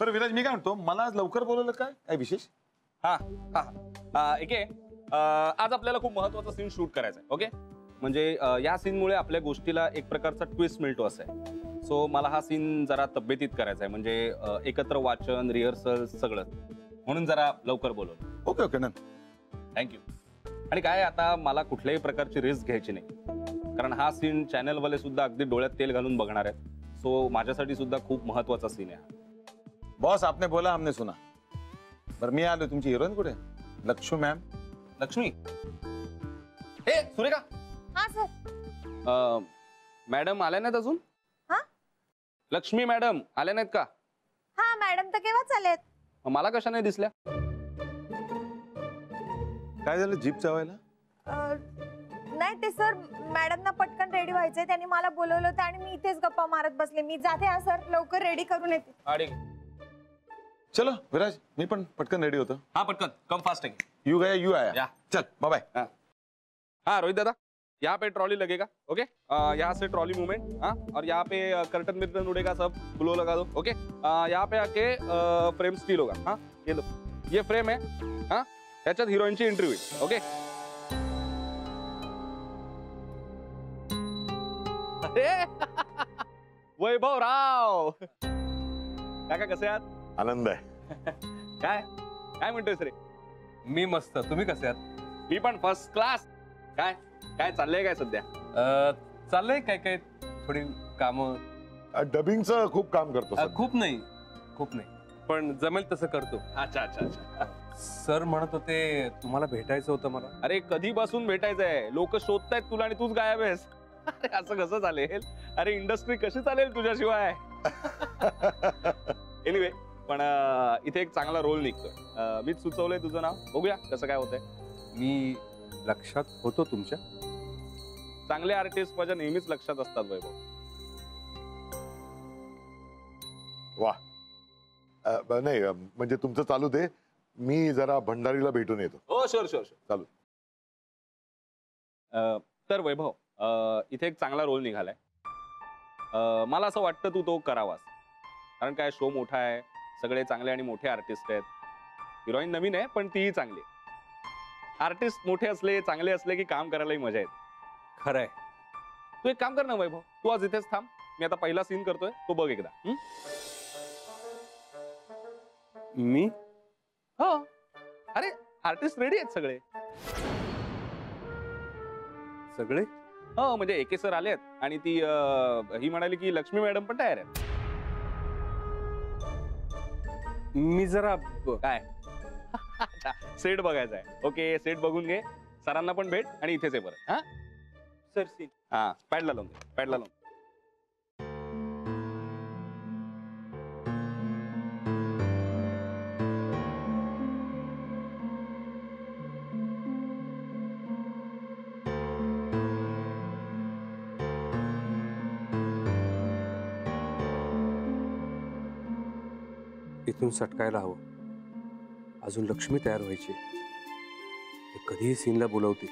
बरं विराज, मी काय म्हणतो, मला आज लवकर बोलवलं काय विशेष? एके आज आपल्याला खूप महत्वाचा सीन शूट करायचा आहे. ओके, म्हणजे या सीनमुळे आपल्या गोष्टीला एक प्रकारचा ट्विस्ट मिळतो असं आहे. सो मला हा सीन जरा तब्येतीत करायचा आहे, म्हणजे एकत्र वाचन, रिहर्सल सगळं, म्हणून जरा लवकर बोलवलं. ओके ओके ना, थँक्यू. आणि काय, आता मला कुठल्याही प्रकारची रिस्क घ्यायची नाही, कारण हा सीन चॅनलवाले सुद्धा अगदी डोळ्यात तेल घालून बघणार आहेत. सो माझ्यासाठी सुद्धा खूप महत्वाचा सीन आहे. बॉस आपने बोला हमने सुना. बरं मी आलो. तुमची हिरोईन कुठे? लक्ष्मी मॅम. लक्ष्मी, हे सुरेखा. हा सर. मॅडम आल्या नाहीत अजून? हा, लक्ष्मी मॅडम आल्या नाहीत का? हा मॅडम तर केव्हाच आलेत. मला कशा नाही दिसल्या? काय झालं, जीप चावायला? नाही ते सर, मॅडमना पटकन रेडी व्हायचंय, त्यांनी मला बोलवलं होतं आणि मी इथेच गप्पा मारत बसले. मी जाते. हा सर, लवकर रेडी करून येते. चलो विराज, मी पण पटकन रेडी होतो. हाँ पटकन, कम फास्ट है. यू गया यू आया. या. चल बाय बाय. हाँ रोहित दादा, यहाँ पे ट्रॉली लगेगा. ओके, यहाँ से ट्रॉली मूवमेंट. हाँ, और यहाँ पे कर्टन मिर्टन उड़ेगा, सब ग्लो लगा दो. ओके, यहाँ पे आके फ्रेम स्टील होगा. हाँ ये लो, ये फ्रेम है. हाँ, त्याच्यात हिरोईनची एंट्री होईल. ओके. वैभव राव, काका कसे आहात? आनंद आहे. काय काय म्हणतोयस रे? मी मस्त. तुम्ही कसे आहात? मी पण फर्स्ट क्लास. काय काय चाललंय काय सध्या? चाललंय काय काय थोडी कामं. डबिंगचं खूप काम करतो. खूप नाही पण जमेल तसं करतो. अच्छा अच्छा अच्छा. सर म्हणत होते तुम्हाला भेटायचं होतं मला. अरे कधीपासून भेटायचंय, लोक शोधतायत तुला आणि तूच गायब आहेस. अरे असं कसं चालेल? अरे इंडस्ट्री कशी चालेल तुझ्याशिवाय? एनिवे, पण इथे एक चांगला रोल निघतोय. मीच सुचवलंय तुझं नाव. बघूया कसं काय होतंय. मी लक्षात होतो तुमच्या. चांगले आर्टिस्ट माझ्या नेहमीच लक्षात असतात वैभव. वा, नाही म्हणजे तुमचं चालू दे, मी जरा भंडारीला भेटून येतो. हो शुअर शुअर शुअर. चालू. तर वैभव, इथे एक चांगला रोल निघालाय. मला असं वाटतं तू तो करावास, कारण काय शो मोठा आहे, सगळे चांगले आणि मोठे आर्टिस्ट आहेत. हिरोईन नवीन आहे पण तीही चांगली. आर्टिस्ट मोठे असले, चांगले असले की काम करायलाही मजा येते. खरंय. तू एक काम कर ना वैभव, तू आज इथेच थांब. मी आता पहिला सीन करतोय, तो बघ एकदा. मी? हो. अरे आर्टिस्ट रेडी आहेत सगळे. सगळे? हो, म्हणजे एके सर आलेत आणि ती ही म्हणाली की लक्ष्मी मॅडम पण तयार आहेत. मी जरा काय सेट बघायचा आहे. ओके, सेट बघून घे. सरांना पण भेट आणि इथेच आहे परत. हा सर सीन. हा, पॅडला लावून दे, पॅडला लावून. इथून सटकायला हवं. अजून लक्ष्मी तयार व्हायची. हे कधीही सीनला बोलवते.